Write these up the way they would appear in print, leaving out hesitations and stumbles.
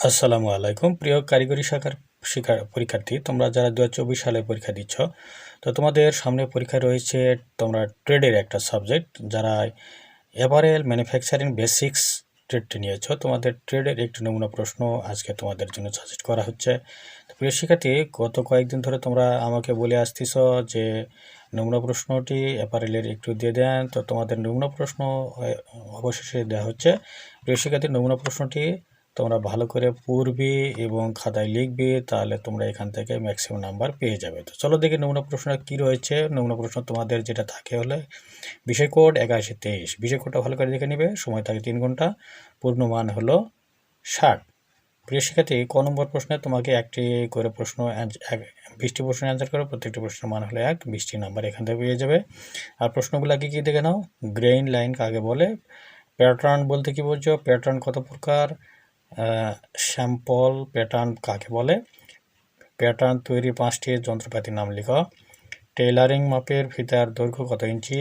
আসসালামু আলাইকুম প্রিয় কারিগরি শাখার পরীক্ষার্থী, তোমরা যারা 2024 সালে পরীক্ষা দিচ্ছ, তো তোমাদের সামনে পরীক্ষা রয়েছে তোমরা ট্রেডের একটা সাবজেক্ট। যারা অ্যাপারেল ম্যানুফ্যাকচারিং বেসিক্স ট্রেডটি নিয়েছ, তোমাদের ট্রেডের একটি নমুনা প্রশ্ন আজকে তোমাদের জন্য সাজেস্ট করা হচ্ছে। তো প্রিয় শিক্ষার্থী, গত কয়েকদিন ধরে তোমরা আমাকে বলে আসতেছ যে নমুনা প্রশ্নটি অ্যাপারেলের একটু দিয়ে দেন। তো তোমাদের নমুনা প্রশ্ন অবশেষে দেওয়া হচ্ছে। প্রিয় শিক্ষার্থী, নমুনা প্রশ্নটি তোমরা ভালো করে পড়বে এবং খাতায় লিখবে, তাহলে তোমরা এখান থেকে ম্যাক্সিমাম নাম্বার পেয়ে যাবে। তো চলো দেখি নমুনা প্রশ্নটা কী রয়েছে। নমুনা প্রশ্ন তোমাদের যেটা থাকে হলে বিষয় কোড 8123, বিষয় কোডটা ভালো করে দেখে নেবে। সময় থাকে 3 ঘন্টা, পূর্ণ মান হলো 60। প্রিয় শিক্ষার্থী, ক নম্বর প্রশ্নে তোমাকে একটি করে প্রশ্ন 20টি প্রশ্ন অ্যান্সার করো, প্রত্যেকটি প্রশ্নের মান হলো 1, 20টি নাম্বার এখান থেকে পেয়ে যাবে। আর প্রশ্নগুলো আগে কী দেখে নাও। গ্রেইন লাইন কাকে বলে, প্যাটার্ন বলতে কী বোঝো, প্যাটার্ন কত প্রকার, স্যাম্পল প্যাটার্ন কাকে বলে, প্যাটার্ন তৈরি 5টি যন্ত্রপাতির নাম লেখো, টেইলারিং মাপের ফিতার দৈর্ঘ্য কত ইঞ্চি,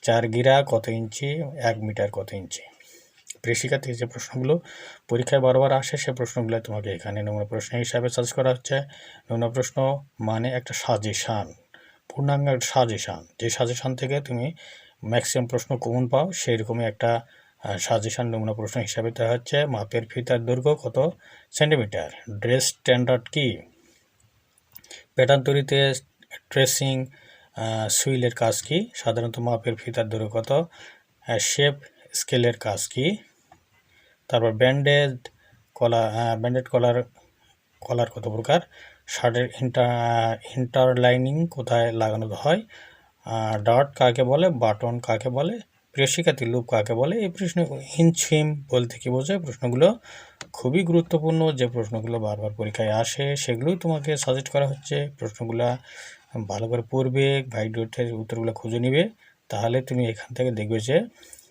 4 গিরা কত ইঞ্চি, 1 মিটার কত ইঞ্চি। প্রিয় শিক্ষার্থী, যে প্রশ্নগুলো পরীক্ষায় বারবার আসে সে প্রশ্নগুলো তোমাকে এখানে নমুনা প্রশ্ন হিসাবে সার্চ করা হচ্ছে। নমুনা প্রশ্ন মানে একটা সাজেশান, পূর্ণাঙ্গ সাজেশান, যে সাজেশান থেকে তুমি ম্যাক্সিমাম প্রশ্ন কমন পাও, সেই রকমই একটা সাজেশান নমুনা প্রশ্ন হিসাবে দেওয়া হচ্ছে। মাপের ফিতার দৈর্ঘ্য কত সেন্টিমিটার, ড্রেস স্ট্যান্ডার্ড কি, প্যাটার্ন তৈরিতে ট্রেসিং সুইলের কাজ কি, সাধারণত মাপের ফিতার দৈর্ঘ্য কত, শেপ স্কেলের কাজ কি, তারপর ব্যান্ডেড কলার কত প্রকার, শার্টের ইন্টারলাইনিং কোথায় লাগানো হয়, ডট কাকে বলে, বাটন কাকে বলে, প্রিয় শিক্ষার্থী লুপ কাকে বলে। এই প্রশ্ন হিনছিম বলতে কী বোঝায়। প্রশ্নগুলো খুবই গুরুত্বপূর্ণ, যে প্রশ্নগুলো বারবার পরীক্ষায় আসে সেগুলোই তোমাকে সাজেস্ট করা হচ্ছে। প্রশ্নগুলো ভালো করে পড়বে, ভিডিওতে উত্তরগুলো খুঁজে নিবে, তাহলে তুমি এখান থেকে দেখবে যে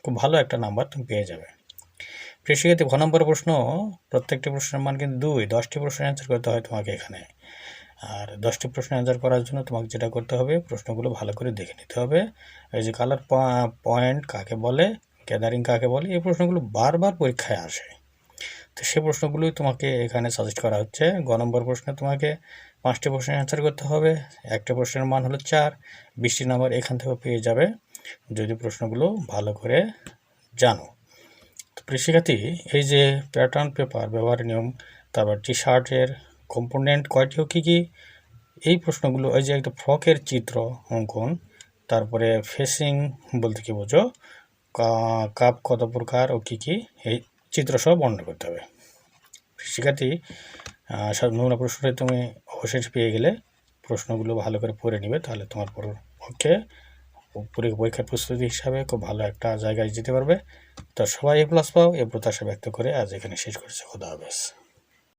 খুব ভালো একটা নাম্বার তুমি পেয়ে যাবে। প্রিয় শিক্ষার্থী, ঘ নম্বর প্রশ্ন, প্রত্যেকটি প্রশ্নের মান কিন্তু 2, 10টি প্রশ্নের অ্যান্সার করতে হয় তোমাকে এখানে। আর 10টি প্রশ্ন অ্যান্সার করার জন্য তোমাকে যেটা করতে হবে, প্রশ্নগুলো ভালো করে দেখে নিতে হবে। এই যে কালার পয়েন্ট কাকে বলে, গ্যাদারিং কাকে বলে, এই প্রশ্নগুলো বারবার পরীক্ষায় আসে। তো সে প্রশ্নগুলোই তোমাকে এখানে সাজেস্ট করা হচ্ছে। গ নম্বর প্রশ্নে তোমাকে 5টি প্রশ্নের অ্যান্সার করতে হবে। একটা প্রশ্নের মান হলো 4, 20টি নাম্বার এখান থেকে পেয়ে যাবে যদি প্রশ্নগুলো ভালো করে জানো। তো প্রিয় শিক্ষার্থী, এই যে প্যাটার্ন পেপার ব্যবহারের নিয়ম, তারপর টি শার্টের কম্পোনেন্ট কয়টি ও কী কী, এই প্রশ্নগুলো, এই যে একটা ফ্রকের চিত্র অঙ্কন, তারপরে ফেসিং বলতে কী বোঝো, কাপ কত প্রকার ও কী কী, এই চিত্র সব বর্ণনা করতে হবে। শিক্ষার্থী, সব নমুনা প্রশ্নটি তুমি অবশেষে পেয়ে গেলে প্রশ্নগুলো ভালো করে পড়ে নিবে, তাহলে তোমার পক্ষে পরীক্ষার প্রস্তুতি হিসাবে খুব ভালো একটা জায়গায় যেতে পারবে। তো সবাই A+ পাও, এ প্রত্যাশা ব্যক্ত করে আজ এখানে শেষ করছি। খোদা হাফেজ।